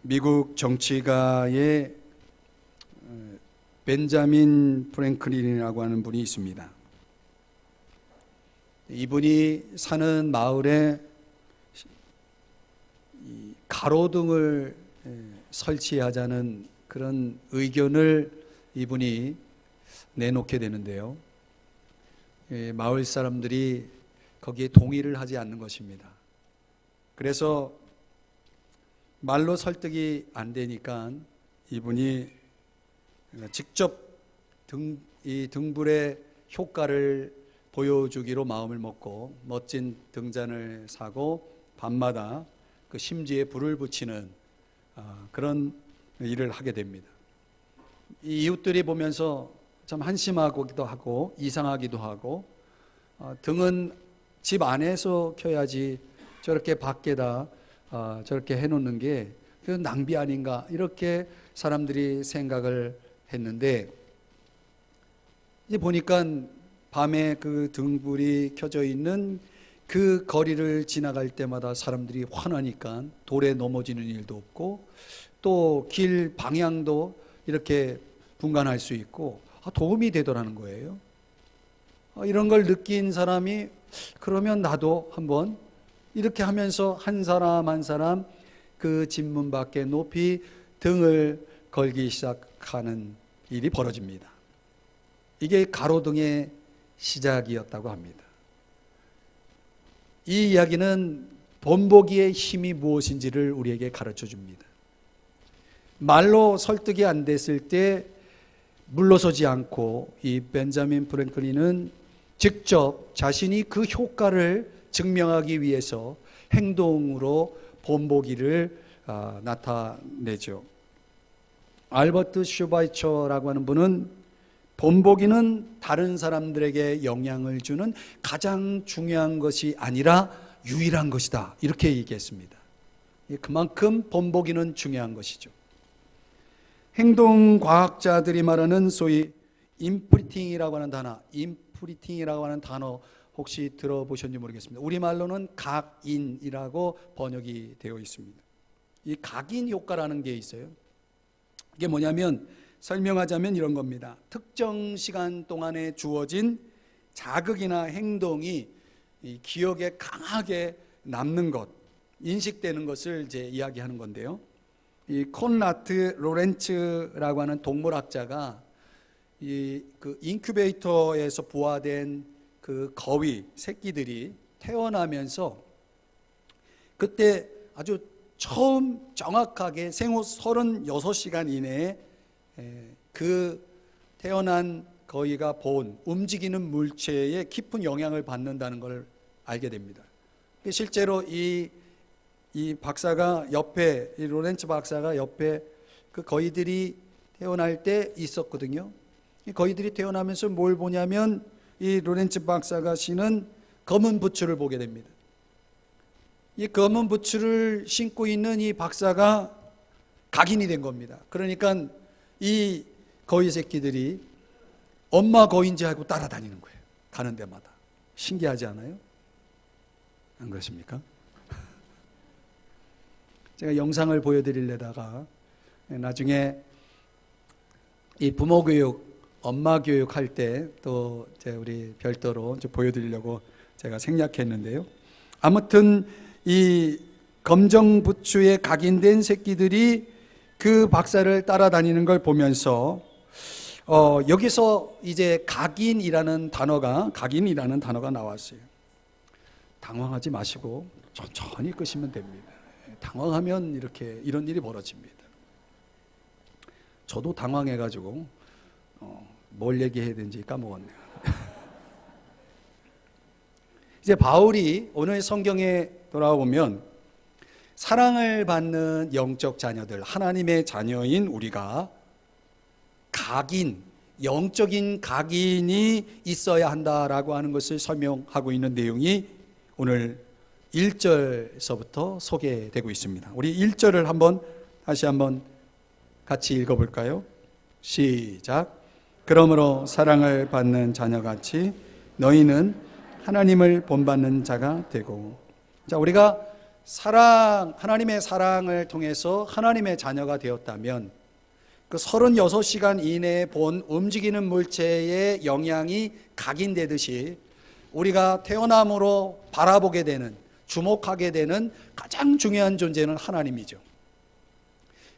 미국 정치가의 벤자민 프랭클린이라고 하는 분이 있습니다. 이분이 사는 마을에 가로등을 설치하자는 그런 의견을 이분이 내놓게 되는데요. 마을 사람들이 거기에 동의를 하지 않는 것입니다. 그래서 말로 설득이 안 되니까 이분이 직접 이 등불의 효과를 보여주기로 마음을 먹고 멋진 등잔을 사고 밤마다 그 심지에 불을 붙이는 그런 일을 하게 됩니다. 이 이웃들이 보면서 참 한심하기도 하고 이상하기도 하고 등은 집 안에서 켜야지 저렇게 밖에다 저렇게 해놓는 게 그 낭비 아닌가 이렇게 사람들이 생각을 했는데, 이제 보니까 밤에 그 등불이 켜져 있는 그 거리를 지나갈 때마다 사람들이 화나니까 돌에 넘어지는 일도 없고 또 길 방향도 이렇게 분간할 수 있고 도움이 되더라는 거예요. 이런 걸 느낀 사람이 그러면 나도 한번 이렇게 하면서 한 사람 한 사람 그 집 문 밖에 높이 등을 걸기 시작하는 일이 벌어집니다. 이게 가로등의 시작이었다고 합니다. 이 이야기는 본보기의 힘이 무엇인지를 우리에게 가르쳐 줍니다. 말로 설득이 안 됐을 때 물러서지 않고 이 벤자민 프랭클린은 직접 자신이 그 효과를 증명하기 위해서 행동으로 본보기를 나타내죠. 알버트 슈바이처라고 하는 분은 본보기는 다른 사람들에게 영향을 주는 가장 중요한 것이 아니라 유일한 것이다, 이렇게 얘기했습니다. 그만큼 본보기는 중요한 것이죠. 행동과학자들이 말하는 소위 임프리팅이라고 하는 단어 혹시 들어보셨는지 모르겠습니다. 우리말로는 각인이라고 번역이 되어 있습니다. 이 각인 효과라는 게 있어요. 이게 뭐냐면 설명하자면 이런 겁니다. 특정 시간 동안에 주어진 자극이나 행동이 이 기억에 강하게 남는 것, 인식되는 것을 이제 이야기하는 건데요. 이 콘라트 로렌츠라고 하는 동물학자가 그 인큐베이터에서 부화된 그 거위 새끼들이 태어나면서 그때 아주 처음 정확하게 생후 36시간 이내에 그 태어난 거위가 본 움직이는 물체에 깊은 영향을 받는다는 걸 알게 됩니다. 실제로 이 박사가 옆에, 이 로렌츠 박사가 옆에 그 거위들이 태어날 때 있었거든요. 이 거위들이 태어나면서 뭘 보냐면 이 로렌츠 박사가 신은 검은 부츠를 보게 됩니다. 이 검은 부츠를 신고 있는 이 박사가 각인이 된 겁니다. 그러니까 이 거위 새끼들이 엄마 거위인지 알고 따라다니는 거예요. 가는 데마다. 신기하지 않아요? 안 그렇습니까? 제가 영상을 보여드리려다가 나중에 이 부모 교육, 엄마 교육 할 때 또 우리 별도로 보여드리려고 제가 생략했는데요. 아무튼 이 검정 부츠에 각인된 새끼들이 그 박사를 따라다니는 걸 보면서 여기서 이제 각인이라는 단어가 나왔어요. 당황하지 마시고 천천히 끄시면 됩니다. 당황하면 이런 일이 벌어집니다. 저도 당황해가지고 뭘 얘기해야 되는지 까먹었네요. 이제 바울이 오늘 성경에 돌아오면 사랑을 받는 영적 자녀들, 하나님의 자녀인 우리가 영적인 각인이 있어야 한다라고 하는 것을 설명하고 있는 내용이 오늘 1절서부터 소개되고 있습니다. 우리 1절을 다시 한번 같이 읽어볼까요? 시작. 그러므로 사랑을 받는 자녀같이 너희는 하나님을 본받는 자가 되고. 자, 우리가 하나님의 사랑을 통해서 하나님의 자녀가 되었다면 그 36시간 이내에 본 움직이는 물체의 영향이 각인되듯이 우리가 태어남으로 바라보게 되는, 주목하게 되는 가장 중요한 존재는 하나님이죠.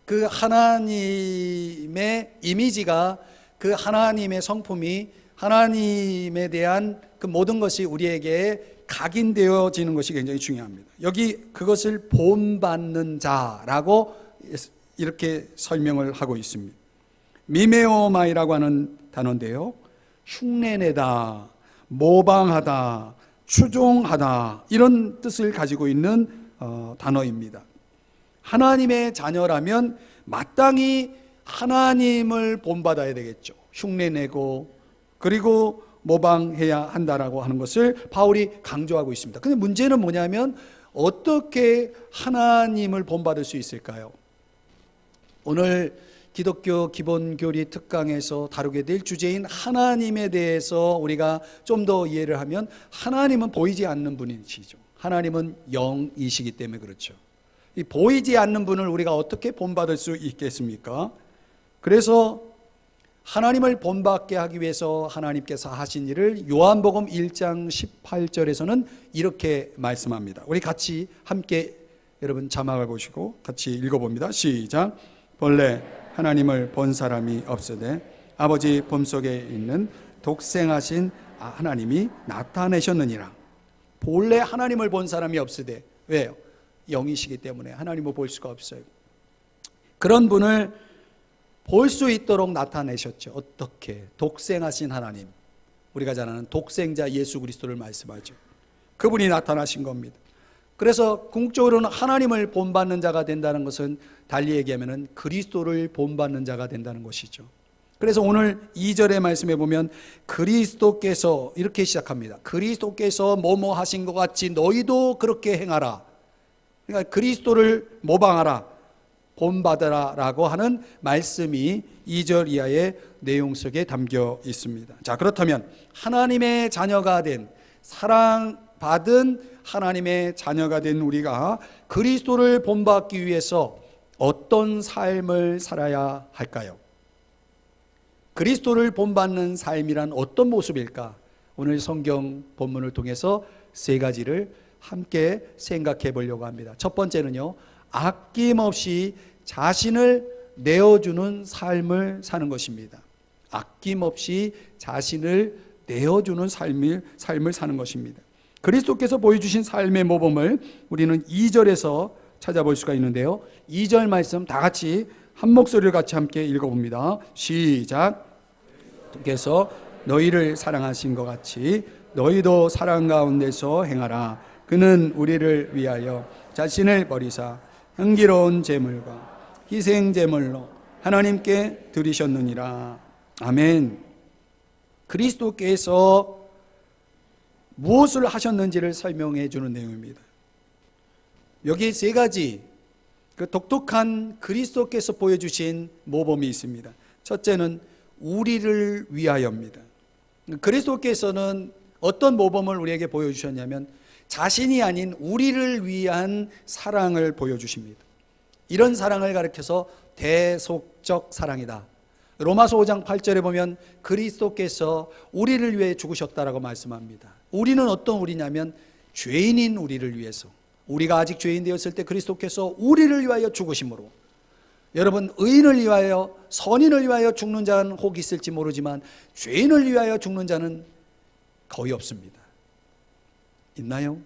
그 하나님의 이미지가, 그 하나님의 성품이, 하나님에 대한 그 모든 것이 우리에게 각인되어지는 것이 굉장히 중요합니다. 여기 그것을 본받는 자라고 이렇게 설명을 하고 있습니다. 미메오마이라고 하는 단어인데요, 흉내내다, 모방하다, 추종하다, 이런 뜻을 가지고 있는 단어입니다. 하나님의 자녀라면 마땅히 하나님을 본받아야 되겠죠. 흉내내고 그리고 모방해야 한다라고 하는 것을 바울이 강조하고 있습니다. 근데 문제는 뭐냐면 어떻게 하나님을 본받을 수 있을까요? 오늘 기독교 기본교리 특강에서 다루게 될 주제인 하나님에 대해서 우리가 좀 더 이해를 하면, 하나님은 보이지 않는 분이시죠. 하나님은 영이시기 때문에 그렇죠. 이 보이지 않는 분을 우리가 어떻게 본받을 수 있겠습니까? 그래서 하나님을 본받게 하기 위해서 하나님께서 하신 일을 요한복음 1장 18절에서는 이렇게 말씀합니다. 우리 같이 함께 여러분 자막을 보시고 같이 읽어봅니다. 시작. 본래 하나님을 본 사람이 없으되 아버지 품속에 있는 독생하신 하나님이 나타내셨느니라. 본래 하나님을 본 사람이 없으되, 왜요? 영이시기 때문에 하나님을 볼 수가 없어요. 그런 분을 볼 수 있도록 나타내셨죠. 어떻게? 독생하신 하나님, 우리가 잘 아는 독생자 예수 그리스도를 말씀하죠. 그분이 나타나신 겁니다. 그래서 궁극적으로는 하나님을 본받는 자가 된다는 것은 달리 얘기하면 그리스도를 본받는 자가 된다는 것이죠. 그래서 오늘 2절의 말씀에 보면 그리스도께서 이렇게 시작합니다. 그리스도께서 뭐뭐 하신 것 같이 너희도 그렇게 행하라. 그러니까 그리스도를 모방하라, 본받아라 라고 하는 말씀이 2절 이하의 내용 속에 담겨 있습니다. 자, 그렇다면 하나님의 자녀가 된, 사랑받은 하나님의 자녀가 된 우리가 그리스도를 본받기 위해서 어떤 삶을 살아야 할까요? 그리스도를 본받는 삶이란 어떤 모습일까? 오늘 성경 본문을 통해서 세 가지를 함께 생각해 보려고 합니다. 첫 번째는요, 아낌없이 자신을 내어주는 삶을 사는 것입니다. 아낌없이 자신을 내어주는 삶을 사는 것입니다. 그리스도께서 보여주신 삶의 모범을 우리는 2절에서 찾아볼 수가 있는데요, 2절 말씀 다 같이 한 목소리를 같이 함께 읽어봅니다. 시작. 그래서 너희를 사랑하신 것 같이 너희도 사랑 가운데서 행하라. 그는 우리를 위하여 자신을 버리사 향기로운 제물과 희생 제물로 하나님께 드리셨느니라. 아멘. 그리스도께서 무엇을 하셨는지를 설명해 주는 내용입니다. 여기 세 가지 그 독특한 그리스도께서 보여주신 모범이 있습니다. 첫째는 우리를 위하여입니다. 그리스도께서는 어떤 모범을 우리에게 보여주셨냐면 자신이 아닌 우리를 위한 사랑을 보여주십니다. 이런 사랑을 가리켜서 대속적 사랑이다. 로마서 5장 8절에 보면 그리스도께서 우리를 위해 죽으셨다라고 말씀합니다. 우리는 어떤 우리냐면 죄인인 우리를 위해서, 우리가 아직 죄인 되었을 때 그리스도께서 우리를 위하여 죽으심으로, 여러분 의인을 위하여, 선인을 위하여 죽는 자는 혹 있을지 모르지만 죄인을 위하여 죽는 자는 거의 없습니다. 있나요?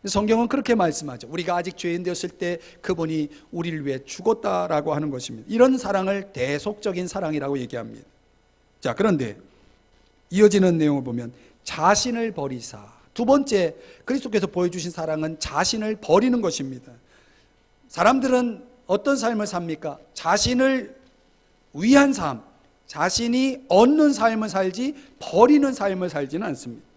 성경은 그렇게 말씀하죠. 우리가 아직 죄인 되었을 때 그분이 우리를 위해 죽었다라고 하는 것입니다. 이런 사랑을 대속적인 사랑이라고 얘기합니다. 자, 그런데 이어지는 내용을 보면 자신을 버리사, 두 번째 그리스도께서 보여주신 사랑은 자신을 버리는 것입니다. 사람들은 어떤 삶을 삽니까? 자신을 위한 삶, 자신이 얻는 삶을 살지 버리는 삶을 살지는 않습니다.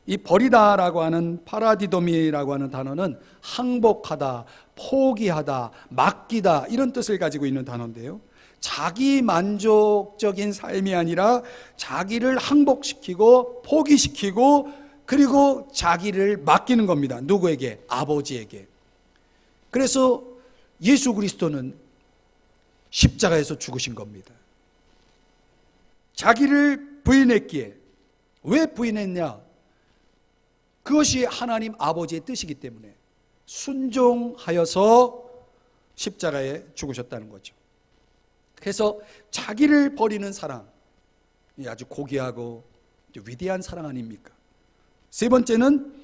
이 버리다라고 하는 파라디도미라고 하는 단어는 항복하다, 포기하다, 맡기다, 이런 뜻을 가지고 있는 단어인데요, 자기 만족적인 삶이 아니라 자기를 항복시키고 포기시키고 그리고 자기를 맡기는 겁니다. 누구에게? 아버지에게. 그래서 예수 그리스도는 십자가에서 죽으신 겁니다. 자기를 부인했기에. 왜 부인했냐? 그것이 하나님 아버지의 뜻이기 때문에 순종하여서 십자가에 죽으셨다는 거죠. 그래서 자기를 버리는 사랑, 아주 고귀하고 위대한 사랑 아닙니까? 세 번째는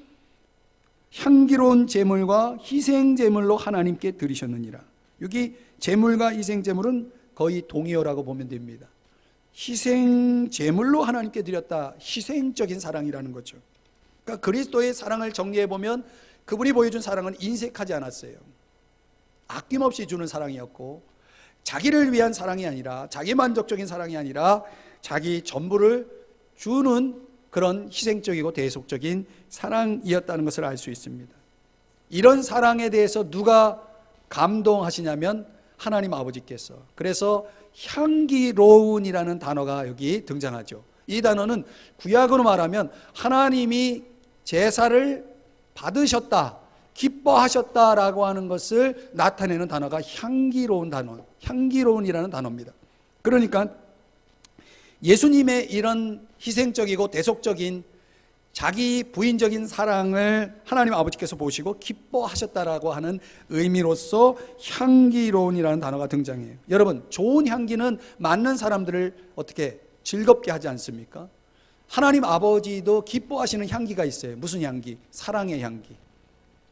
향기로운 제물과 희생 제물로 하나님께 드리셨느니라. 여기 제물과 희생 제물은 거의 동의어라고 보면 됩니다. 희생 제물로 하나님께 드렸다. 희생적인 사랑이라는 거죠. 그러니까 그리스도의 사랑을 정리해 보면 그분이 보여준 사랑은 인색하지 않았어요. 아낌없이 주는 사랑이었고, 자기를 위한 사랑이 아니라, 자기 만족적인 사랑이 아니라 자기 전부를 주는 그런 희생적이고 대속적인 사랑이었다는 것을 알 수 있습니다. 이런 사랑에 대해서 누가 감동하시냐면 하나님 아버지께서. 그래서 향기로운이라는 단어가 여기 등장하죠. 이 단어는 구약으로 말하면 하나님이 제사를 받으셨다, 기뻐하셨다라고 하는 것을 나타내는 단어가 향기로운 단어, 향기로운이라는 단어입니다. 그러니까 예수님의 이런 희생적이고 대속적인 자기 부인적인 사랑을 하나님 아버지께서 보시고 기뻐하셨다라고 하는 의미로서 향기로운이라는 단어가 등장해요. 여러분, 좋은 향기는 맞는 사람들을 어떻게 즐겁게 하지 않습니까? 하나님 아버지도 기뻐하시는 향기가 있어요. 무슨 향기? 사랑의 향기.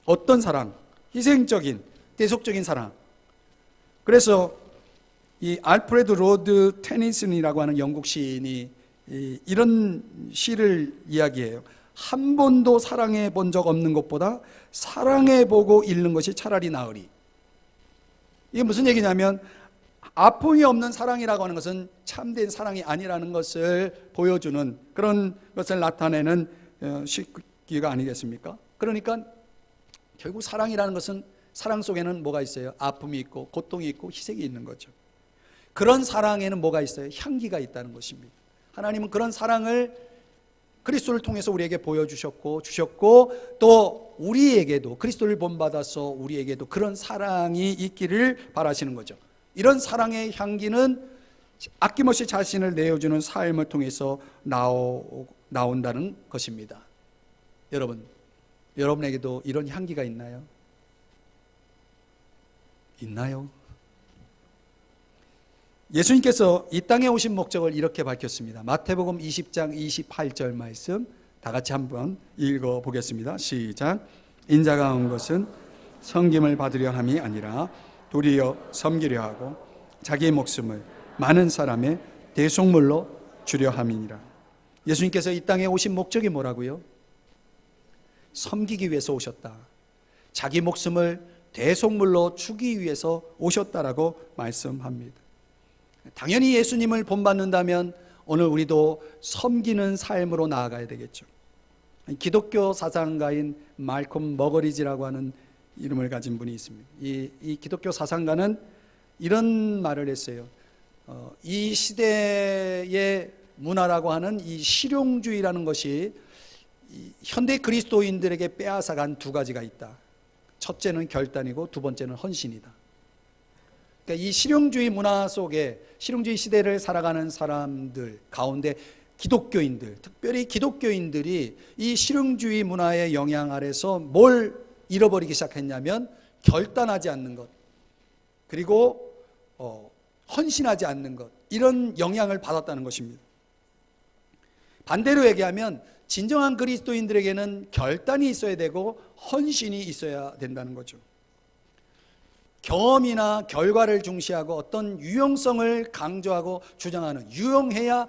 어떤 사랑? 희생적인, 대속적인 사랑. 그래서 이 알프레드 로드 테니슨이라고 하는 영국 시인이 이런 시를 이야기해요. 한 번도 사랑해 본 적 없는 것보다 사랑해 보고 잃는 것이 차라리 나으리. 이게 무슨 얘기냐면 아픔이 없는 사랑이라고 하는 것은 참된 사랑이 아니라는 것을 보여주는 그런 것을 나타내는 시기가 아니겠습니까? 그러니까 결국 사랑이라는 것은 사랑 속에는 뭐가 있어요? 아픔이 있고 고통이 있고 희생이 있는 거죠. 그런 사랑에는 뭐가 있어요? 향기가 있다는 것입니다. 하나님은 그런 사랑을 그리스도를 통해서 우리에게 보여주셨고 주셨고, 또 우리에게도 그리스도를 본받아서 우리에게도 그런 사랑이 있기를 바라시는 거죠. 이런 사랑의 향기는 아낌없이 자신을 내어주는 삶을 통해서 나온다는 것입니다. 여러분에게도 이런 향기가 있나요? 있나요? 예수님께서 이 땅에 오신 목적을 이렇게 밝혔습니다. 마태복음 20장 28절 말씀 다 같이 한번 읽어보겠습니다. 시작. 인자가 온 것은 섬김을 받으려 함이 아니라 도리어 섬기려 하고 자기의 목숨을 많은 사람의 대속물로 주려 함이니라. 예수님께서 이 땅에 오신 목적이 뭐라고요? 섬기기 위해서 오셨다. 자기 목숨을 대속물로 주기 위해서 오셨다라고 말씀합니다. 당연히 예수님을 본받는다면 오늘 우리도 섬기는 삶으로 나아가야 되겠죠. 기독교 사상가인 말콤 머거리지라고 하는 이름을 가진 분이 있습니다. 이 기독교 사상가는 이런 말을 했어요. 이 시대의 문화라고 하는 이 실용주의라는 것이 현대 그리스도인들에게 빼앗아간 두 가지가 있다. 첫째는 결단이고 두 번째는 헌신이다. 그러니까 이 실용주의 문화 속에 실용주의 시대를 살아가는 사람들 가운데 기독교인들, 특별히 기독교인들이 이 실용주의 문화의 영향 아래서 뭘 잃어버리기 시작했냐면 결단하지 않는 것, 그리고 헌신하지 않는 것, 이런 영향을 받았다는 것입니다. 반대로 얘기하면 진정한 그리스도인들에게는 결단이 있어야 되고 헌신이 있어야 된다는 거죠. 경험이나 결과를 중시하고 어떤 유용성을 강조하고 주장하는, 유용해야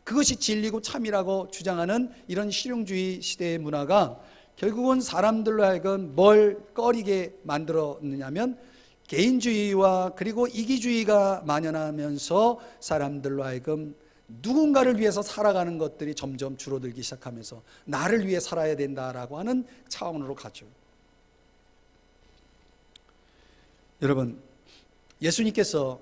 그것이 진리고 참이라고 주장하는 이런 실용주의 시대의 문화가 결국은 사람들로 하여금 뭘 꺼리게 만들었느냐면 개인주의와 그리고 이기주의가 만연하면서 사람들로 하여금 누군가를 위해서 살아가는 것들이 점점 줄어들기 시작하면서 나를 위해 살아야 된다라고 하는 차원으로 가죠. 여러분, 예수님께서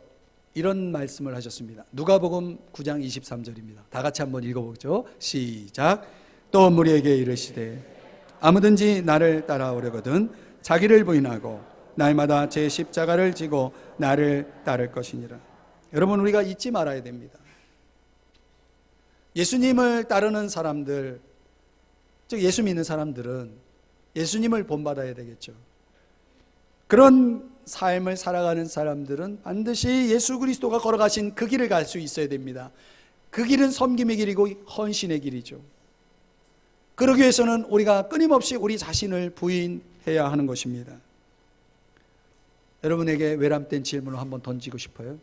이런 말씀을 하셨습니다. 누가복음 9장 23절입니다. 다 같이 한번 읽어보죠. 시작. 또 무리에게 이르시되 아무든지 나를 따라오려거든 자기를 부인하고 날마다 제 십자가를 지고 나를 따를 것이니라. 여러분, 우리가 잊지 말아야 됩니다. 예수님을 따르는 사람들, 즉 예수 믿는 사람들은 예수님을 본받아야 되겠죠. 그런 삶을 살아가는 사람들은 반드시 예수 그리스도가 걸어가신 그 길을 갈 수 있어야 됩니다. 그 길은 섬김의 길이고 헌신의 길이죠. 그러기 위해서는 우리가 끊임없이 우리 자신을 부인해야 하는 것입니다. 여러분에게 외람된 질문을 한번 던지고 싶어요.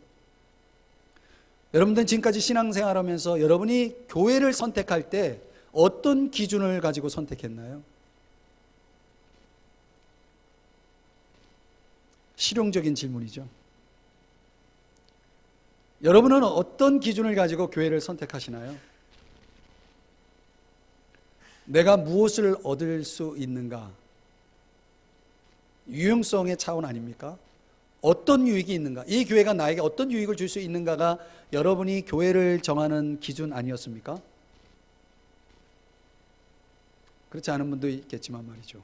여러분들은 지금까지 신앙생활하면서 여러분이 교회를 선택할 때 어떤 기준을 가지고 선택했나요? 실용적인 질문이죠. 여러분은 어떤 기준을 가지고 교회를 선택하시나요? 내가 무엇을 얻을 수 있는가? 유용성의 차원 아닙니까? 어떤 유익이 있는가? 이 교회가 나에게 어떤 유익을 줄 수 있는가가 여러분이 교회를 정하는 기준 아니었습니까? 그렇지 않은 분도 있겠지만 말이죠.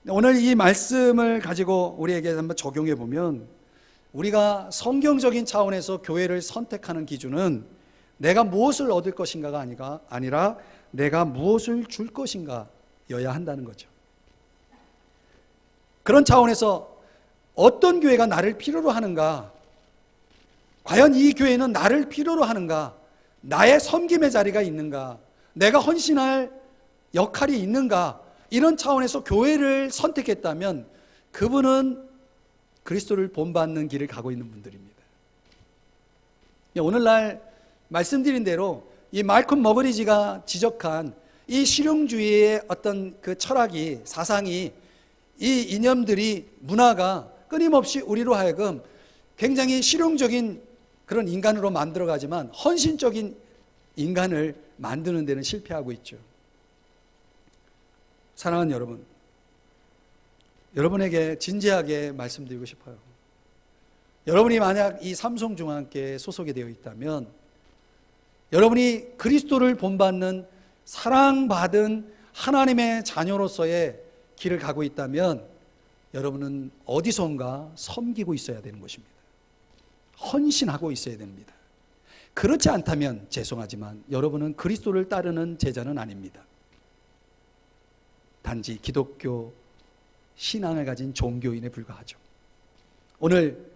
오늘 이 말씀을 가지고 우리에게 한번 적용해 보면 우리가 성경적인 차원에서 교회를 선택하는 기준은 내가 무엇을 얻을 것인가가 아니라 내가 무엇을 줄 것인가여야 한다는 거죠. 그런 차원에서 어떤 교회가 나를 필요로 하는가, 과연 이 교회는 나를 필요로 하는가, 나의 섬김의 자리가 있는가, 내가 헌신할 역할이 있는가, 이런 차원에서 교회를 선택했다면 그분은 그리스도를 본받는 길을 가고 있는 분들입니다. 오늘날 말씀드린 대로 이 말콤 머거리지가 지적한 이 실용주의의 어떤 그 철학이, 사상이, 이 이념들이, 문화가 끊임없이 우리로 하여금 굉장히 실용적인 그런 인간으로 만들어가지만 헌신적인 인간을 만드는 데는 실패하고 있죠. 사랑하는 여러분, 여러분에게 진지하게 말씀드리고 싶어요. 여러분이 만약 이 삼성중앙교회에 소속이 되어 있다면, 여러분이 그리스도를 본받는 사랑받은 하나님의 자녀로서의 길을 가고 있다면 여러분은 어디선가 섬기고 있어야 되는 것입니다. 헌신하고 있어야 됩니다. 그렇지 않다면 죄송하지만 여러분은 그리스도를 따르는 제자는 아닙니다. 단지 기독교 신앙을 가진 종교인에 불과하죠. 오늘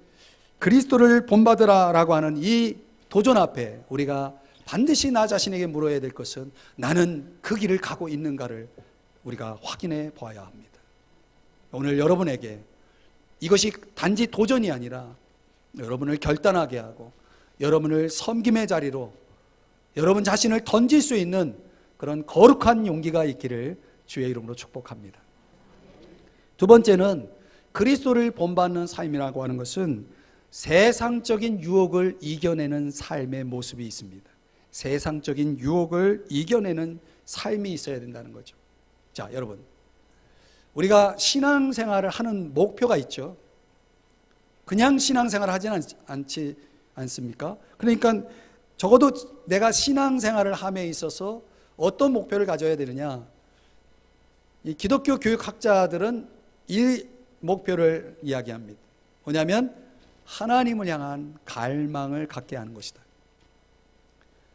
그리스도를 본받으라라고 하는 이 도전 앞에 우리가 반드시 나 자신에게 물어야 될 것은 나는 그 길을 가고 있는가를 우리가 확인해 보아야 합니다. 오늘 여러분에게 이것이 단지 도전이 아니라 여러분을 결단하게 하고 여러분을 섬김의 자리로 여러분 자신을 던질 수 있는 그런 거룩한 용기가 있기를 주의 이름으로 축복합니다. 두 번째는 그리스도를 본받는 삶이라고 하는 것은 세상적인 유혹을 이겨내는 삶의 모습이 있습니다. 세상적인 유혹을 이겨내는 삶이 있어야 된다는 거죠. 자, 여러분, 우리가 신앙생활을 하는 목표가 있죠. 그냥 신앙생활을 하지는 않지 않습니까? 그러니까 적어도 내가 신앙생활을 함에 있어서 어떤 목표를 가져야 되느냐, 이 기독교 교육학자들은 이 목표를 이야기합니다. 뭐냐면 하나님을 향한 갈망을 갖게 하는 것이다.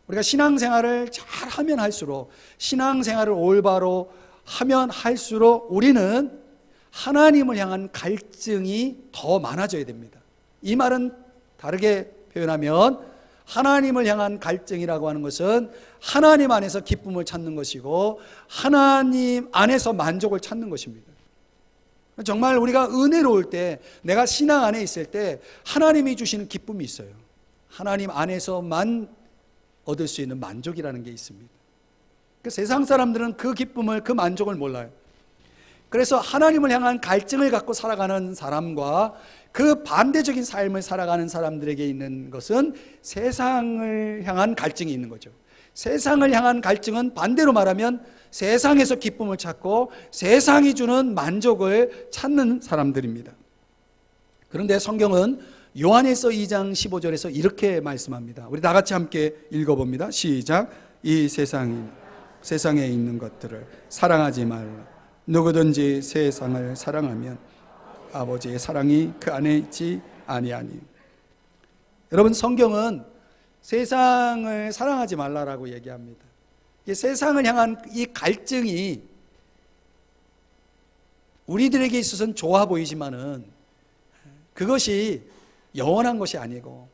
우리가 신앙생활을 잘 하면 할수록, 신앙생활을 올바로 하면 할수록 우리는 하나님을 향한 갈증이 더 많아져야 됩니다. 이 말은 다르게 표현하면 하나님을 향한 갈증이라고 하는 것은 하나님 안에서 기쁨을 찾는 것이고 하나님 안에서 만족을 찾는 것입니다. 정말 우리가 은혜로울 때, 내가 신앙 안에 있을 때 하나님이 주시는 기쁨이 있어요. 하나님 안에서만 얻을 수 있는 만족이라는 게 있습니다. 세상 사람들은 그 기쁨을, 그 만족을 몰라요. 그래서 하나님을 향한 갈증을 갖고 살아가는 사람과 그 반대적인 삶을 살아가는 사람들에게 있는 것은 세상을 향한 갈증이 있는 거죠. 세상을 향한 갈증은 반대로 말하면 세상에서 기쁨을 찾고 세상이 주는 만족을 찾는 사람들입니다. 그런데 성경은 요한일서 2장 15절에서 이렇게 말씀합니다. 우리 다 같이 함께 읽어봅니다. 시작. 이 세상에 있는 것들을 사랑하지 말라. 누구든지 세상을 사랑하면 아버지의 사랑이 그 안에 있지 아니하니. 여러분, 성경은 세상을 사랑하지 말라라고 얘기합니다. 이 세상을 향한 이 갈증이 우리들에게 있어서는 좋아 보이지만은 그것이 영원한 것이 아니고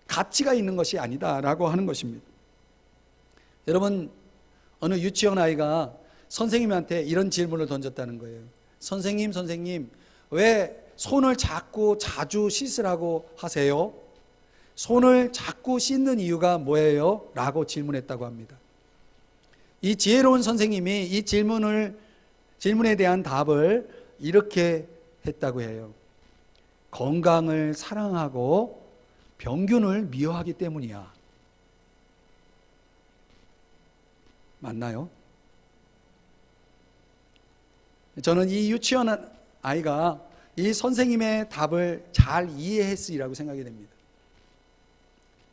가치가 있는 것이 아니다라고 하는 것입니다. 여러분, 어느 유치원 아이가 선생님한테 이런 질문을 던졌다는 거예요. 선생님, 왜 손을 자꾸 자주 씻으라고 하세요? 손을 자꾸 씻는 이유가 뭐예요? 라고 질문했다고 합니다. 이 지혜로운 선생님이 이 질문에 대한 답을 이렇게 했다고 해요. 건강을 사랑하고 병균을 미워하기 때문이야. 맞나요? 저는 이 유치원 아이가 이 선생님의 답을 잘 이해했으리라고 생각이 됩니다.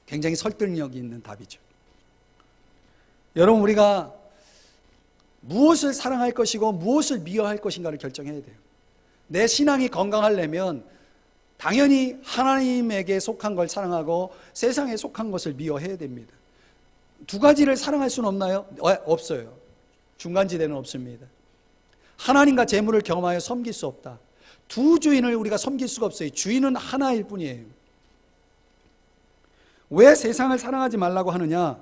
굉장히 설득력 있는 답이죠. 여러분, 우리가 무엇을 사랑할 것이고 무엇을 미워할 것인가를 결정해야 돼요. 내 신앙이 건강하려면 당연히 하나님에게 속한 걸 사랑하고 세상에 속한 것을 미워해야 됩니다. 두 가지를 사랑할 수는 없나요? 없어요. 중간지대는 없습니다. 하나님과 재물을 경험하여 섬길 수 없다. 두 주인을 우리가 섬길 수가 없어요. 주인은 하나일 뿐이에요. 왜 세상을 사랑하지 말라고 하느냐?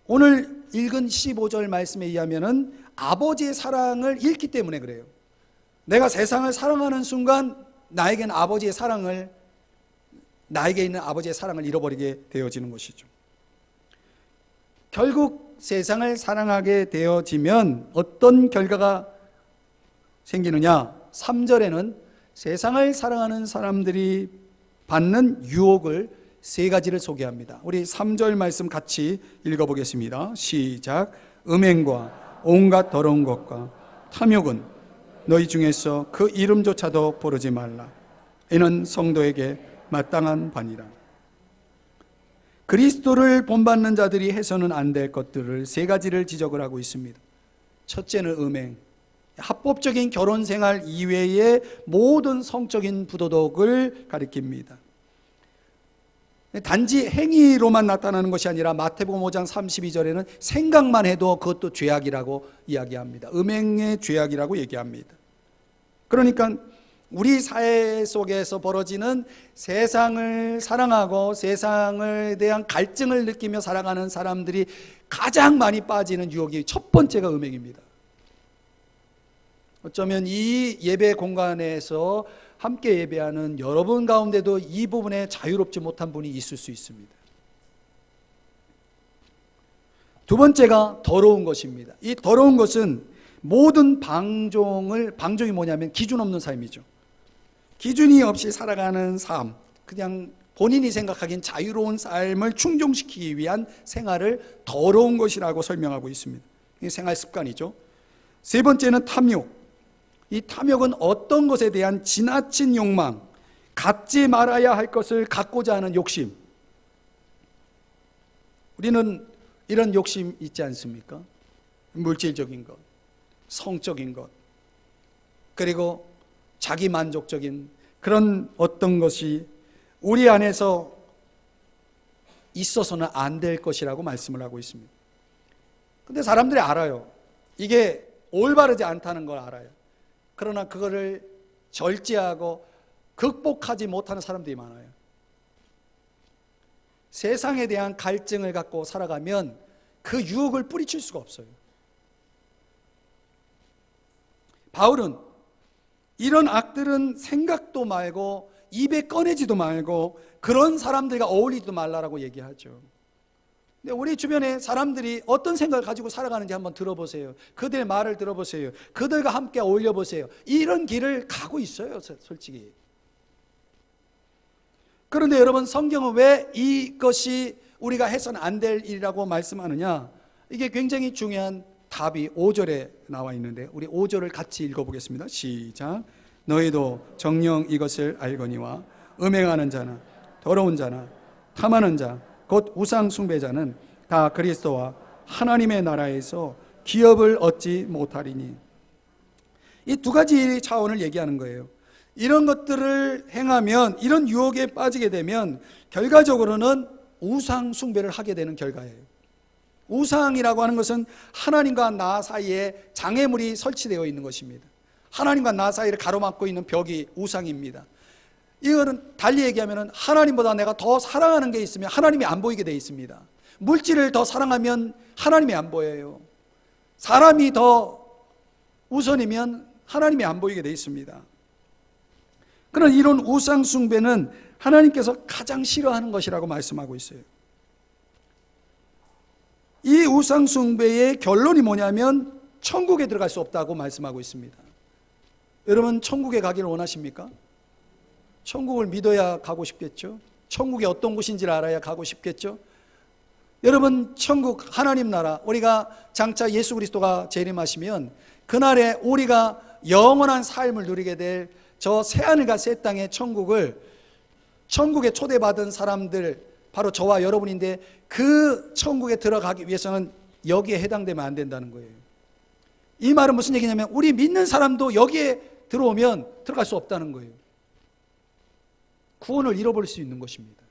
오늘 읽은 15절 말씀에 의하면은 아버지의 사랑을 잃기 때문에 그래요. 내가 세상을 사랑하는 순간 나에게 있는 아버지의 사랑을 잃어버리게 되어지는 것이죠. 결국 세상을 사랑하게 되어지면 어떤 결과가 생기느냐? 3절에는 세상을 사랑하는 사람들이 받는 유혹을 세 가지를 소개합니다. 우리 3절 말씀 같이 읽어보겠습니다. 시작. 음행과 온갖 더러운 것과 탐욕은 너희 중에서 그 이름조차도 부르지 말라. 이는 성도에게 마땅한 반이라. 그리스도를 본받는 자들이 해서는 안 될 것들을 세 가지를 지적을 하고 있습니다. 첫째는 음행. 합법적인 결혼 생활 이외의 모든 성적인 부도덕을 가리킵니다. 단지 행위로만 나타나는 것이 아니라 마태복음 5장 32절에는 생각만 해도 그것도 죄악이라고 이야기합니다. 음행의 죄악이라고 얘기합니다. 그러니까 우리 사회 속에서 벌어지는 세상을 사랑하고 세상에 대한 갈증을 느끼며 살아가는 사람들이 가장 많이 빠지는 유혹이 첫 번째가 음행입니다. 어쩌면 이 예배 공간에서 함께 예배하는 여러분 가운데도 이 부분에 자유롭지 못한 분이 있을 수 있습니다. 두 번째가 더러운 것입니다. 이 더러운 것은 모든 방종이 뭐냐면 기준 없는 삶이죠. 기준이 없이 살아가는 삶, 그냥 본인이 생각하기엔 자유로운 삶을 충족시키기 위한 생활을 더러운 것이라고 설명하고 있습니다. 이 생활 습관이죠. 세 번째는 탐욕. 이 탐욕은 어떤 것에 대한 지나친 욕망, 갖지 말아야 할 것을 갖고자 하는 욕심. 우리는 이런 욕심 있지 않습니까? 물질적인 것, 성적인 것, 그리고 자기 만족적인 그런 어떤 것이 우리 안에서 있어서는 안 될 것이라고 말씀을 하고 있습니다. 근데 사람들이 알아요. 이게 올바르지 않다는 걸 알아요. 그러나 그거를 절제하고 극복하지 못하는 사람들이 많아요. 세상에 대한 갈증을 갖고 살아가면 그 유혹을 뿌리칠 수가 없어요. 바울은 이런 악들은 생각도 말고 입에 꺼내지도 말고 그런 사람들과 어울리지도 말라라고 얘기하죠. 근데 우리 주변에 사람들이 어떤 생각을 가지고 살아가는지 한번 들어보세요. 그들의 말을 들어보세요. 그들과 함께 어울려 보세요. 이런 길을 가고 있어요, 솔직히. 그런데 여러분, 성경은 왜 이것이 우리가 해서는 안 될 일이라고 말씀하느냐? 이게 굉장히 중요한 답이 5절에 나와 있는데 우리 5절을 같이 읽어보겠습니다. 시작. 너희도 정녕 이것을 알거니와 음행하는 자나 더러운 자나 탐하는 자 곧 우상 숭배자는 다 그리스도와 하나님의 나라에서 기업을 얻지 못하리니. 이 두 가지 차원을 얘기하는 거예요. 이런 것들을 행하면, 이런 유혹에 빠지게 되면 결과적으로는 우상 숭배를 하게 되는 결과예요. 우상이라고 하는 것은 하나님과 나 사이에 장애물이 설치되어 있는 것입니다. 하나님과 나 사이를 가로막고 있는 벽이 우상입니다. 이거는 달리 얘기하면 하나님보다 내가 더 사랑하는 게 있으면 하나님이 안 보이게 되어 있습니다. 물질을 더 사랑하면 하나님이 안 보여요. 사람이 더 우선이면 하나님이 안 보이게 되어 있습니다. 그런 이런 우상 숭배는 하나님께서 가장 싫어하는 것이라고 말씀하고 있어요. 이 우상 숭배의 결론이 뭐냐면 천국에 들어갈 수 없다고 말씀하고 있습니다. 여러분, 천국에 가기를 원하십니까? 천국을 믿어야 가고 싶겠죠? 천국이 어떤 곳인지를 알아야 가고 싶겠죠? 여러분, 천국 하나님 나라, 우리가 장차 예수 그리스도가 재림하시면 그날에 우리가 영원한 삶을 누리게 될 저 새하늘과 새 땅의 천국을, 천국에 초대받은 사람들, 바로 저와 여러분인데, 그 천국에 들어가기 위해서는 여기에 해당되면 안 된다는 거예요. 이 말은 무슨 얘기냐면 우리 믿는 사람도 여기에 들어오면 들어갈 수 없다는 거예요. 구원을 잃어버릴 수 있는 것입니다.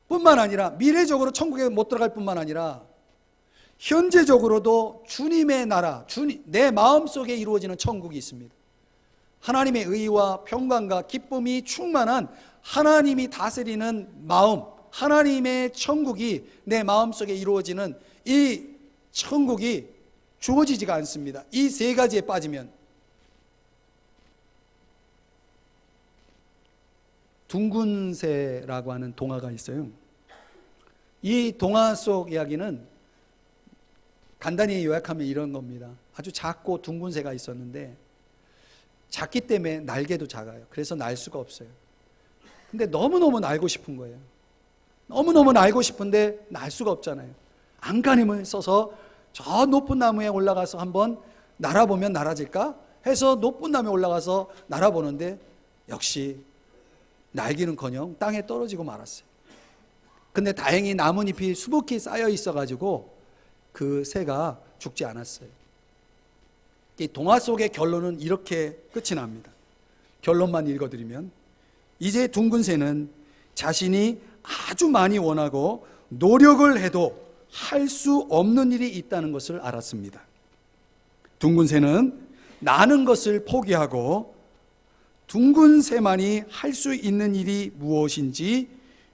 뿐만 아니라 미래적으로 천국에 못 들어갈 뿐만 아니라 현재적으로도 주님의 나라, 내 마음속에 이루어지는 천국이 있습니다. 하나님의 의와 평강과 기쁨이 충만한 하나님이 다스리는 마음, 하나님의 천국이 내 마음속에 이루어지는 이 천국이 주어지지가 않습니다. 이 세 가지에 빠지면. 둥근 새라고 하는 동화가 있어요. 이 동화 속 이야기는 간단히 요약하면 이런 겁니다. 아주 작고 둥근 새가 있었는데 작기 때문에 날개도 작아요. 그래서 날 수가 없어요. 근데 너무너무 날고 싶은 거예요. 너무너무 날고 싶은데 날 수가 없잖아요. 안간힘을 써서 저 높은 나무에 올라가서 한번 날아보면 날아질까 해서 높은 나무에 올라가서 날아보는데 역시 날기는커녕 땅에 떨어지고 말았어요. 근데 다행히 나뭇잎이 수북히 쌓여 있어가지고 그 새가 죽지 않았어요. 이 동화 속의 결론은 이렇게 끝이 납니다. 결론만 읽어드리면, 이제 둥근 새는 자신이 아주 많이 원하고 노력을 해도 할 수 없는 일이 있다는 것을 알았습니다. 둥근 새는 나는 것을 포기하고 둥근 새만이 할 수 있는 일이 무엇인지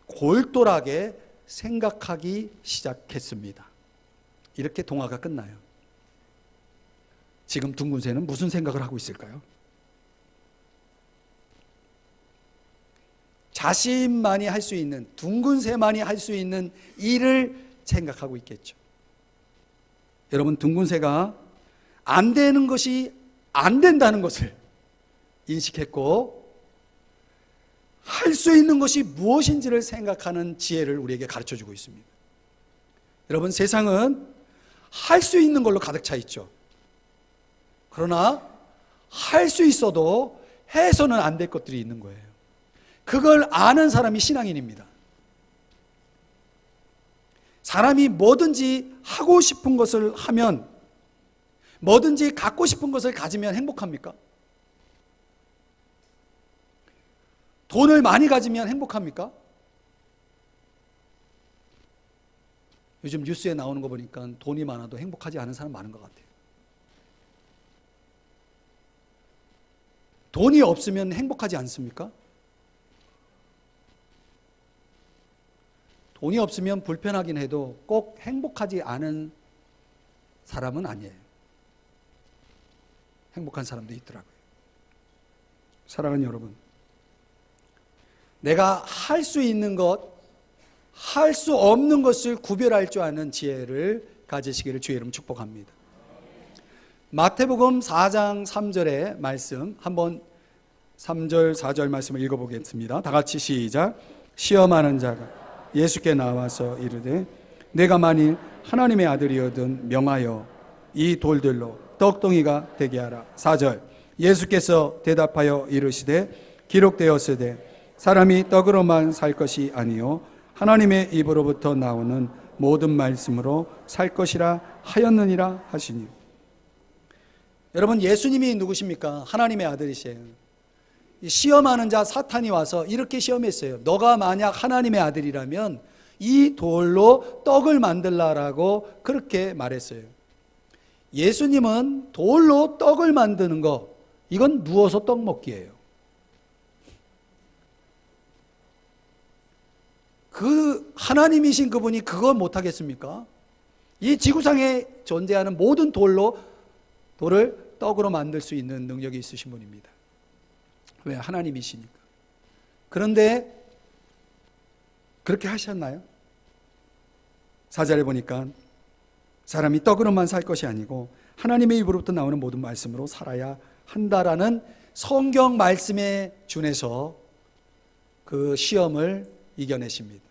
골똘하게 생각하기 시작했습니다. 이렇게 동화가 끝나요. 지금 둥근 새는 무슨 생각을 하고 있을까요? 자신만이 할 수 있는, 둥근 새만이 할 수 있는 일을 생각하고 있겠죠. 여러분, 둥근 새가 안 되는 것이 안 된다는 것을 인식했고 할 수 있는 것이 무엇인지를 생각하는 지혜를 우리에게 가르쳐주고 있습니다. 여러분, 세상은 할 수 있는 걸로 가득 차 있죠. 그러나 할 수 있어도 해서는 안 될 것들이 있는 거예요. 그걸 아는 사람이 신앙인입니다. 사람이 뭐든지 하고 싶은 것을 하면, 뭐든지 갖고 싶은 것을 가지면 행복합니까? 돈을 많이 가지면 행복합니까? 요즘 뉴스에 나오는 거 보니까 돈이 많아도 행복하지 않은 사람 많은 것 같아요. 돈이 없으면 행복하지 않습니까? 돈이 없으면 불편하긴 해도 꼭 행복하지 않은 사람은 아니에요. 행복한 사람도 있더라고요. 사랑하는 여러분, 내가 할 수 있는 것, 할 수 없는 것을 구별할 줄 아는 지혜를 가지시기를 주의 이름 축복합니다. 마태복음 4장 3절의 말씀, 한번 3절 4절 말씀을 읽어보겠습니다. 다 같이 시작. 시험하는 자가 예수께 나와서 이르되 내가 만일 하나님의 아들이거든 명하여 이 돌들로 떡덩이가 되게 하라. 4절 예수께서 대답하여 이르시되 기록되었으되 사람이 떡으로만 살 것이 아니요 하나님의 입으로부터 나오는 모든 말씀으로 살 것이라 하였느니라 하시니. 여러분, 예수님이 누구십니까? 하나님의 아들이세요. 시험하는 자 사탄이 와서 이렇게 시험했어요. 너가 만약 하나님의 아들이라면 이 돌로 떡을 만들라라고 그렇게 말했어요. 예수님은 돌로 떡을 만드는 거, 이건 누워서 떡 먹기예요. 그 하나님이신 그분이 그거 못하겠습니까? 이 지구상에 존재하는 모든 돌을 떡으로 만들 수 있는 능력이 있으신 분입니다. 왜? 하나님이시니까. 그런데 그렇게 하셨나요? 4절에 보니까 사람이 떡으로만 살 것이 아니고 하나님의 입으로부터 나오는 모든 말씀으로 살아야 한다라는 성경 말씀에 준해서 그 시험을 이겨내십니다.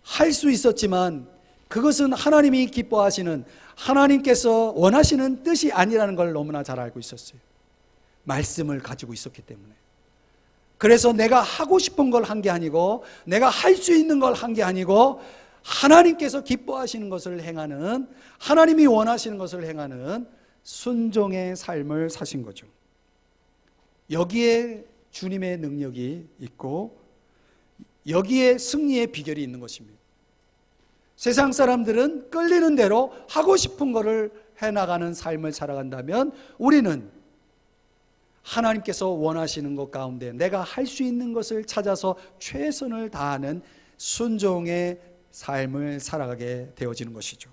할 수 있었지만 그것은 하나님이 기뻐하시는, 하나님께서 원하시는 뜻이 아니라는 걸 너무나 잘 알고 있었어요. 말씀을 가지고 있었기 때문에. 그래서 내가 하고 싶은 걸 한 게 아니고, 내가 할 수 있는 걸 한 게 아니고, 하나님께서 기뻐하시는 것을 행하는, 하나님이 원하시는 것을 행하는 순종의 삶을 사신 거죠. 여기에 주님의 능력이 있고 여기에 승리의 비결이 있는 것입니다. 세상 사람들은 끌리는 대로 하고 싶은 것을 해나가는 삶을 살아간다면, 우리는 하나님께서 원하시는 것 가운데 내가 할 수 있는 것을 찾아서 최선을 다하는 순종의 삶을 살아가게 되어지는 것이죠.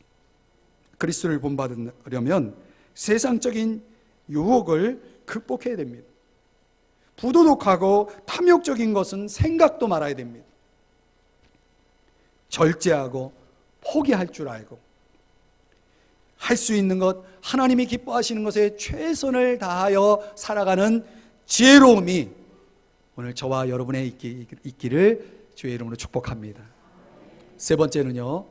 그리스도를 본받으려면 세상적인 유혹을 극복해야 됩니다. 부도덕하고 탐욕적인 것은 생각도 말아야 됩니다. 절제하고 포기할 줄 알고, 할 수 있는 것, 하나님이 기뻐하시는 것에 최선을 다하여 살아가는 지혜로움이 오늘 저와 여러분의 있기를 주의 이름으로 축복합니다. 세 번째는요,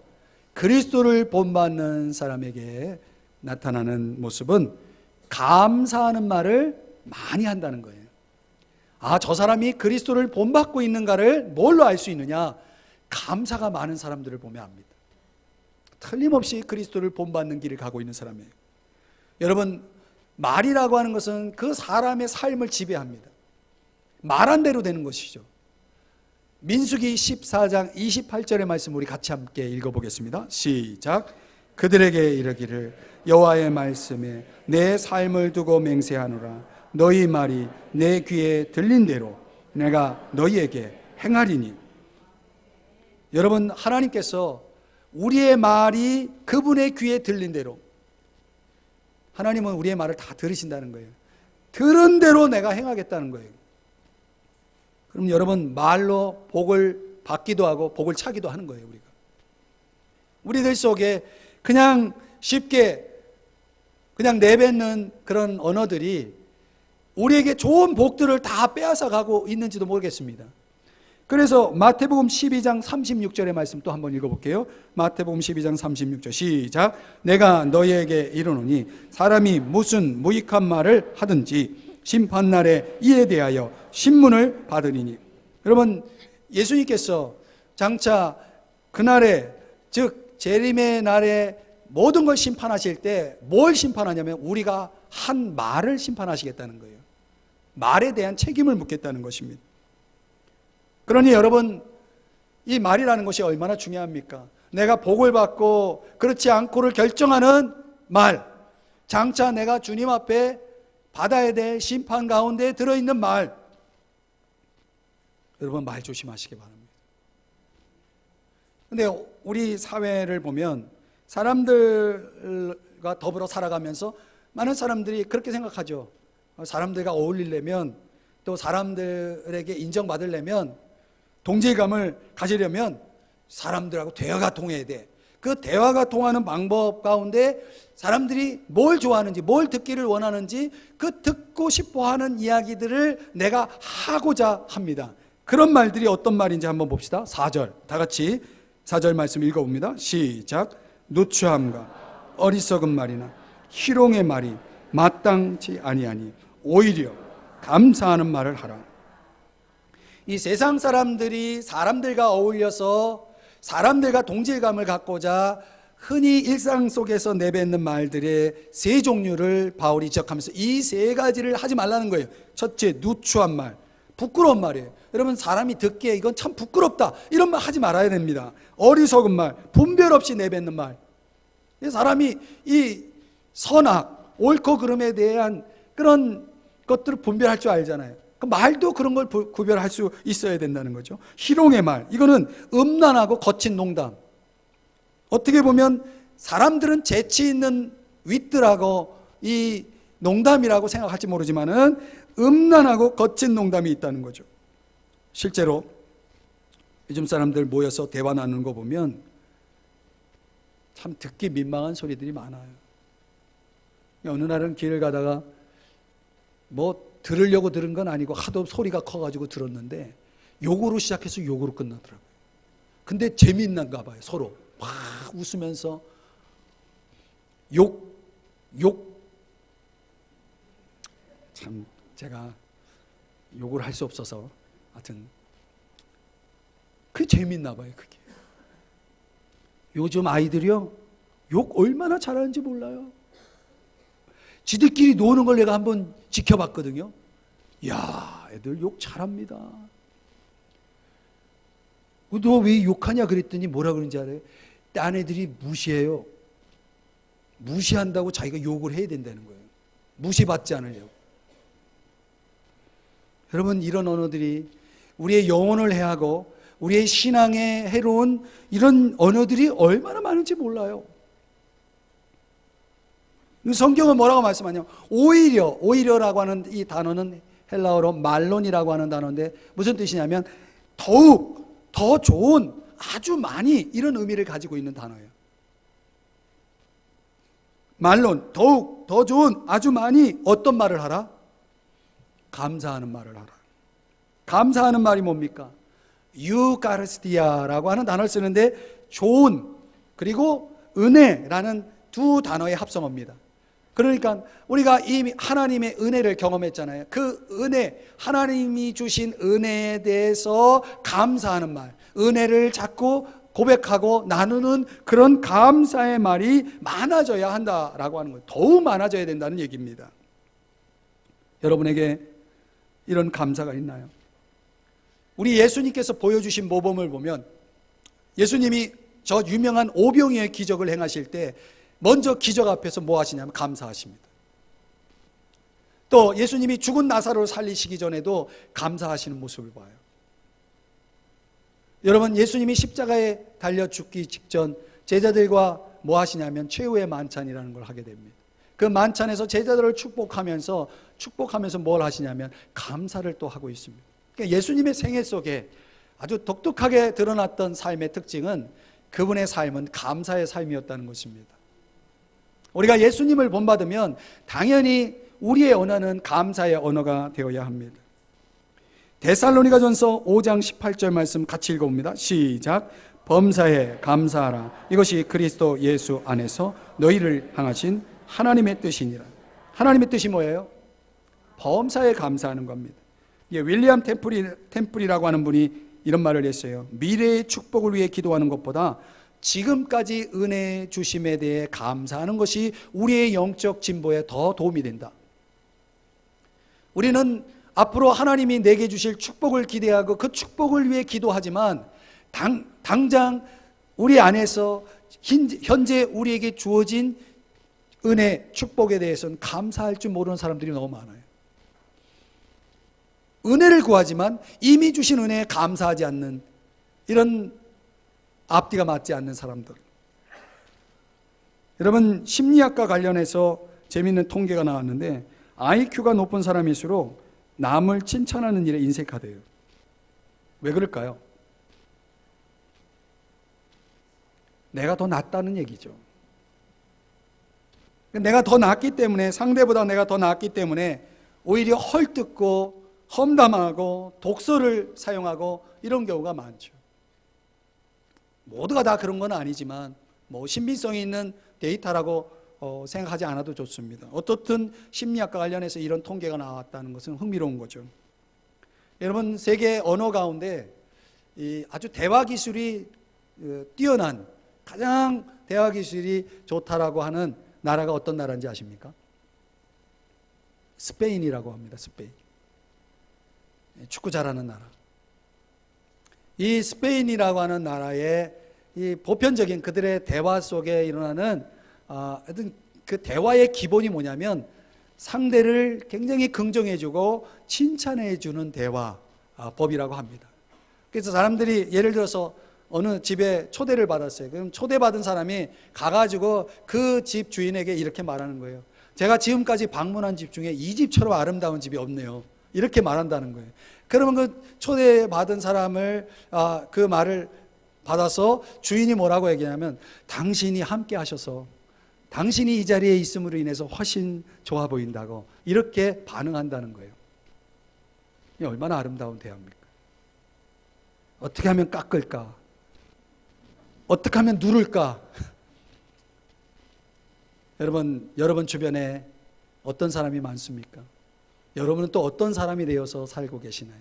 그리스도를 본받는 사람에게 나타나는 모습은 감사하는 말을 많이 한다는 거예요. 아, 저 사람이 그리스도를 본받고 있는가를 뭘로 알 수 있느냐? 감사가 많은 사람들을 보면 압니다. 틀림없이 그리스도를 본받는 길을 가고 있는 사람이에요. 여러분, 말이라고 하는 것은 그 사람의 삶을 지배합니다. 말한 대로 되는 것이죠. 민수기 14장 28절의 말씀 우리 같이 함께 읽어보겠습니다. 시작. 그들에게 이르기를 여호와의 말씀에 내 삶을 두고 맹세하노라. 너희 말이 내 귀에 들린 대로 내가 너희에게 행하리니. 여러분, 하나님께서 우리의 말이 그분의 귀에 들린 대로, 하나님은 우리의 말을 다 들으신다는 거예요. 들은 대로 내가 행하겠다는 거예요. 그럼 여러분, 말로 복을 받기도 하고 복을 차기도 하는 거예요. 우리들 속에 그냥 쉽게 그냥 내뱉는 그런 언어들이 우리에게 좋은 복들을 다 빼앗아 가고 있는지도 모르겠습니다. 그래서 마태복음 12장 36절의 말씀 또 한번 읽어볼게요. 마태복음 12장 36절 시작. 내가 너희에게 이르노니 사람이 무슨 무익한 말을 하든지 심판날에 이에 대하여 신문을 받으리니. 여러분, 예수님께서 장차 그날에, 즉 재림의 날에 모든 걸 심판하실 때 뭘 심판하냐면 우리가 한 말을 심판하시겠다는 거예요. 말에 대한 책임을 묻겠다는 것입니다. 그러니 여러분, 이 말이라는 것이 얼마나 중요합니까? 내가 복을 받고 그렇지 않고를 결정하는 말, 장차 내가 주님 앞에 받아야 될 심판 가운데 들어있는 말. 여러분, 말 조심하시기 바랍니다. 근데 우리 사회를 보면 사람들과 더불어 살아가면서 많은 사람들이 그렇게 생각하죠. 사람들과 어울리려면, 또 사람들에게 인정받으려면, 동질감을 가지려면 사람들하고 대화가 통해야 돼. 그 대화가 통하는 방법 가운데 사람들이 뭘 좋아하는지, 뭘 듣기를 원하는지 그 듣고 싶어하는 이야기들을 내가 하고자 합니다. 그런 말들이 어떤 말인지 한번 봅시다. 4절 다 같이 4절 말씀 읽어봅니다. 시작. 누추함과 어리석은 말이나 희롱의 말이 마땅치 아니하니 오히려 감사하는 말을 하라. 이 세상 사람들이 사람들과 어울려서 사람들과 동질감을 갖고자 흔히 일상 속에서 내뱉는 말들의 세 종류를 바울이 지적하면서 이 세 가지를 하지 말라는 거예요. 첫째, 누추한 말, 부끄러운 말이에요. 여러분, 사람이 듣기에 이건 참 부끄럽다, 이런 말 하지 말아야 됩니다. 어리석은 말, 분별 없이 내뱉는 말. 사람이 이 선악, 옳고 그름에 대한 그런 것들을 분별할 줄 알잖아요. 그 말도 그런 걸 구별할 수 있어야 된다는 거죠. 희롱의 말, 이거는 음란하고 거친 농담. 어떻게 보면 사람들은 재치 있는 윗들하고 이 농담이라고 생각할지 모르지만은 음란하고 거친 농담이 있다는 거죠. 실제로 요즘 사람들 모여서 대화 나누는 거 보면 참 듣기 민망한 소리들이 많아요. 어느 날은 길을 가다가 뭐 들으려고 들은 건 아니고 하도 소리가 커가지고 들었는데 욕으로 시작해서 욕으로 끝나더라고요. 근데 재미있는가 봐요. 서로 막 웃으면서 욕 참 제가 욕을 할 수 없어서 하여튼 그게 재미있나 봐요. 그게 요즘 아이들이요 욕 얼마나 잘하는지 몰라요. 지들끼리 노는 걸 내가 한번 지켜봤거든요. 이야, 애들 욕 잘합니다. 너 왜 욕하냐 그랬더니 뭐라 그러는지 알아요? 딴 애들이 무시해요. 무시한다고 자기가 욕을 해야 된다는 거예요. 무시받지 않으려고. 여러분, 이런 언어들이 우리의 영혼을 해하고 우리의 신앙에 해로운 이런 언어들이 얼마나 많은지 몰라요. 성경은 뭐라고 말씀하냐면 오히려라고 하는 이 단어는 헬라어로 말론이라고 하는 단어인데 무슨 뜻이냐면 더욱 더 좋은, 아주 많이, 이런 의미를 가지고 있는 단어예요. 말론, 더욱 더 좋은, 아주 많이. 어떤 말을 하라? 감사하는 말을 하라. 감사하는 말이 뭡니까? 유카리스티아라고 하는 단어를 쓰는데 좋은 그리고 은혜라는 두 단어의 합성어입니다. 그러니까 우리가 이미 하나님의 은혜를 경험했잖아요. 그 은혜, 하나님이 주신 은혜에 대해서 감사하는 말, 은혜를 자꾸 고백하고 나누는 그런 감사의 말이 많아져야 한다라고 하는 거예요. 더욱 많아져야 된다는 얘기입니다. 여러분에게 이런 감사가 있나요? 우리 예수님께서 보여주신 모범을 보면 예수님이 저 유명한 오병이어의 기적을 행하실 때 먼저 기적 앞에서 뭐 하시냐면 감사하십니다. 또 예수님이 죽은 나사로를 살리시기 전에도 감사하시는 모습을 봐요. 여러분, 예수님이 십자가에 달려 죽기 직전 제자들과 뭐 하시냐면 최후의 만찬이라는 걸 하게 됩니다. 그 만찬에서 제자들을 축복하면서 뭘 하시냐면 감사를 또 하고 있습니다. 그러니까 예수님의 생애 속에 아주 독특하게 드러났던 삶의 특징은 그분의 삶은 감사의 삶이었다는 것입니다. 우리가 예수님을 본받으면 당연히 우리의 언어는 감사의 언어가 되어야 합니다. 데살로니가전서 5장 18절 말씀 같이 읽어봅니다. 시작. 범사에 감사하라. 이것이 그리스도 예수 안에서 너희를 향하신 하나님의 뜻이니라. 하나님의 뜻이 뭐예요? 범사에 감사하는 겁니다. 윌리엄 템플이라고 하는 분이 이런 말을 했어요. 미래의 축복을 위해 기도하는 것보다 지금까지 은혜 주심에 대해 감사하는 것이 우리의 영적 진보에 더 도움이 된다. 우리는 앞으로 하나님이 내게 주실 축복을 기대하고 그 축복을 위해 기도하지만 당장 우리 안에서 현재 우리에게 주어진 은혜, 축복에 대해서는 감사할 줄 모르는 사람들이 너무 많아요. 은혜를 구하지만 이미 주신 은혜에 감사하지 않는 이런 앞뒤가 맞지 않는 사람들. 여러분, 심리학과 관련해서 재미있는 통계가 나왔는데 IQ가 높은 사람일수록 남을 칭찬하는 일에 인색하대요. 왜 그럴까요? 내가 더 낫다는 얘기죠. 내가 더 낫기 때문에, 상대보다 내가 더 낫기 때문에 오히려 헐뜯고 험담하고 독서를 사용하고 이런 경우가 많죠. 모두가 다 그런 건 아니지만 뭐 신빙성이 있는 데이터라고 생각하지 않아도 좋습니다. 어떻든 심리학과 관련해서 이런 통계가 나왔다는 것은 흥미로운 거죠. 여러분, 세계 언어 가운데 이 아주 대화 기술이 뛰어난, 가장 대화 기술이 좋다라고 하는 나라가 어떤 나라인지 아십니까? 스페인이라고 합니다. 스페인. 축구 잘하는 나라. 이 스페인이라고 하는 나라의 이 보편적인 그들의 대화 속에 일어나는 하여튼 그 대화의 기본이 뭐냐면 상대를 굉장히 긍정해주고 칭찬해주는 대화 법이라고 합니다. 그래서 사람들이 예를 들어서 어느 집에 초대를 받았어요. 그럼 초대받은 사람이 가가지고 그 집 주인에게 이렇게 말하는 거예요. 제가 지금까지 방문한 집 중에 이 집처럼 아름다운 집이 없네요. 이렇게 말한다는 거예요. 그러면 그 초대받은 사람을 그 말을 받아서 주인이 뭐라고 얘기하냐면 당신이 함께 하셔서 당신이 이 자리에 있음으로 인해서 훨씬 좋아 보인다고 이렇게 반응한다는 거예요. 이게 얼마나 아름다운 대화입니까? 어떻게 하면 깎을까? 어떻게 하면 누를까? 여러분 주변에 어떤 사람이 많습니까? 여러분은 또 어떤 사람이 되어서 살고 계시나요?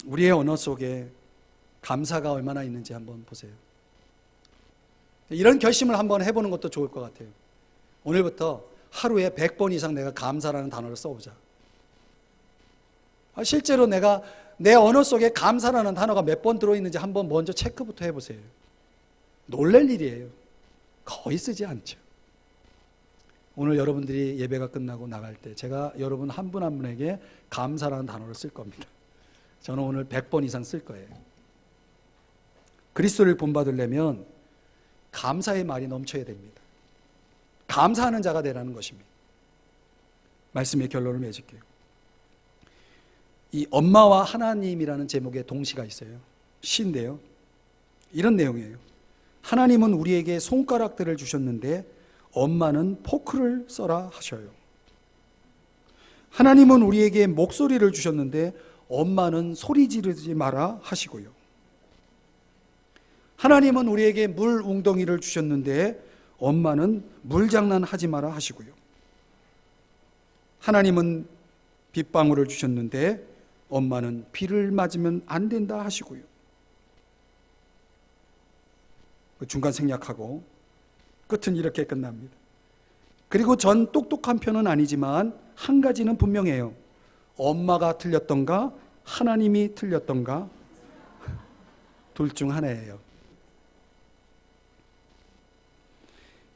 우리의 언어 속에 감사가 얼마나 있는지 한번 보세요. 이런 결심을 한번 해보는 것도 좋을 것 같아요. 오늘부터 하루에 100번 이상 내가 감사라는 단어를 써보자. 실제로 내가 내 언어 속에 감사라는 단어가 몇 번 들어있는지 한번 먼저 체크부터 해보세요. 놀랄 일이에요. 거의 쓰지 않죠. 오늘 여러분들이 예배가 끝나고 나갈 때 제가 여러분 한 분 한 분에게 감사라는 단어를 쓸 겁니다. 저는 오늘 100번 이상 쓸 거예요. 그리스도를 본받으려면 감사의 말이 넘쳐야 됩니다. 감사하는 자가 되라는 것입니다. 말씀의 결론을 맺을게요. 이 엄마와 하나님이라는 제목의 동시가 있어요. 시인데요. 이런 내용이에요. 하나님은 우리에게 손가락들을 주셨는데 엄마는 포크를 써라 하셔요. 하나님은 우리에게 목소리를 주셨는데 엄마는 소리 지르지 마라 하시고요. 하나님은 우리에게 물 웅덩이를 주셨는데 엄마는 물장난 하지 마라 하시고요. 하나님은 빗방울을 주셨는데 엄마는 비를 맞으면 안 된다 하시고요. 중간 생략하고 끝은 이렇게 끝납니다. 그리고 전 똑똑한 편은 아니지만 한 가지는 분명해요. 엄마가 틀렸던가 하나님이 틀렸던가 둘 중 하나예요.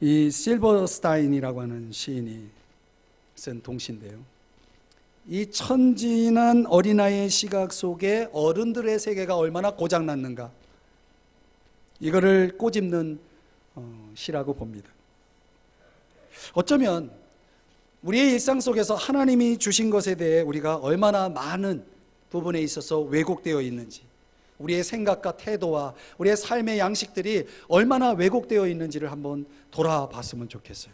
이 실버스타인이라고 하는 시인이 쓴 동시인데요. 이 천진한 어린아이의 시각 속에 어른들의 세계가 얼마나 고장났는가, 이거를 꼬집는 시라고 봅니다. 어쩌면 우리의 일상 속에서 하나님이 주신 것에 대해 우리가 얼마나 많은 부분에 있어서 왜곡되어 있는지, 우리의 생각과 태도와 우리의 삶의 양식들이 얼마나 왜곡되어 있는지를 한번 돌아봤으면 좋겠어요.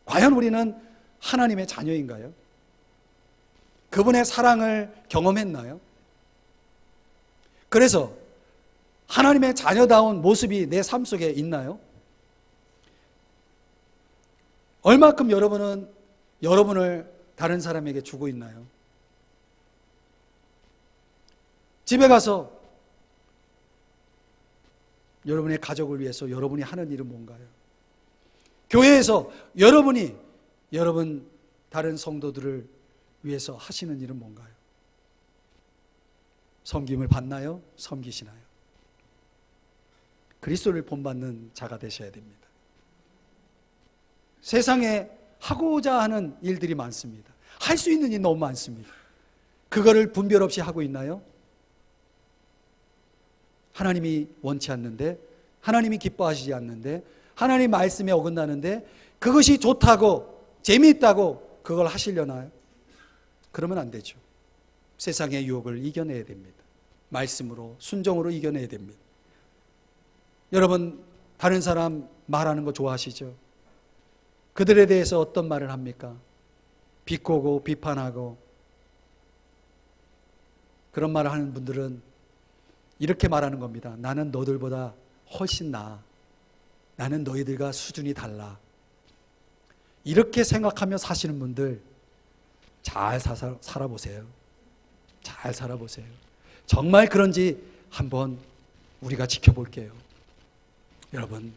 과연 우리는 하나님의 자녀인가요? 그분의 사랑을 경험했나요? 그래서 하나님의 자녀다운 모습이 내 삶 속에 있나요? 얼마큼 여러분은 여러분을 다른 사람에게 주고 있나요? 집에 가서 여러분의 가족을 위해서 여러분이 하는 일은 뭔가요? 교회에서 여러분이 여러분 다른 성도들을 위해서 하시는 일은 뭔가요? 섬김을 받나요? 섬기시나요? 그리스도를 본받는 자가 되셔야 됩니다. 세상에 하고자 하는 일들이 많습니다. 할 수 있는 일이 너무 많습니다. 그거를 분별 없이 하고 있나요? 하나님이 원치 않는데, 하나님이 기뻐하시지 않는데, 하나님 말씀에 어긋나는데 그것이 좋다고 재미있다고 그걸 하시려나요? 그러면 안 되죠. 세상의 유혹을 이겨내야 됩니다. 말씀으로, 순종으로 이겨내야 됩니다. 여러분, 다른 사람 말하는 거 좋아하시죠? 그들에 대해서 어떤 말을 합니까? 비꼬고 비판하고, 그런 말을 하는 분들은 이렇게 말하는 겁니다. 나는 너들보다 훨씬 나아. 나는 너희들과 수준이 달라. 이렇게 생각하며 사시는 분들, 잘 살아보세요. 잘 살아보세요. 정말 그런지 한번 우리가 지켜볼게요. 여러분,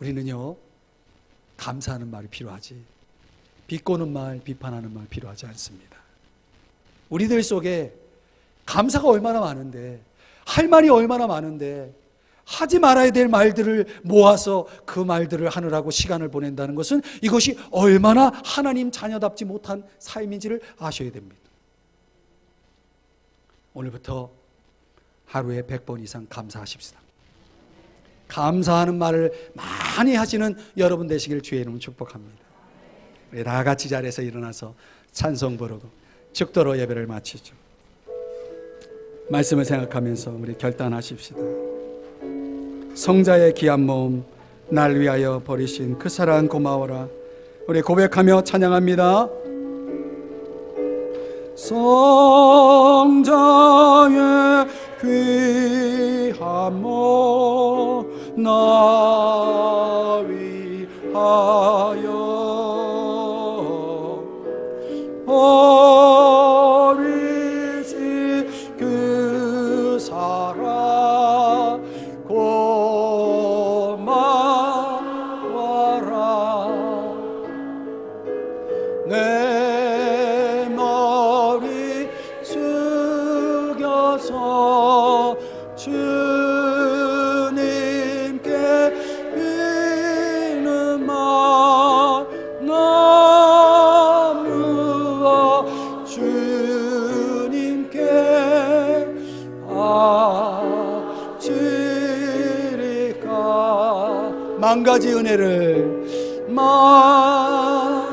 우리는요, 감사하는 말이 필요하지, 비꼬는 말, 비판하는 말 필요하지 않습니다. 우리들 속에 감사가 얼마나 많은데, 할 말이 얼마나 많은데, 하지 말아야 될 말들을 모아서 그 말들을 하느라고 시간을 보낸다는 것은 이것이 얼마나 하나님 자녀답지 못한 삶인지를 아셔야 됩니다. 오늘부터 하루에 100번 이상 감사하십시다. 감사하는 말을 많이 하시는 여러분 되시길 주의 이름으로 축복합니다. 우리 다 같이 자리에서 일어나서 찬송 부르고 죽도록 예배를 마치죠. 말씀을 생각하면서 우리 결단하십시다. 성자의 귀한 몸 날 위하여 버리신 그 사랑 고마워라. 우리 고백하며 찬양합니다. 성자의 귀한 몸 나 위하여 버리신 그 사랑 고마워라. 내 머리 숙여서 주님께 비는 말 주님께 아치리까. 만 가지 은혜를 만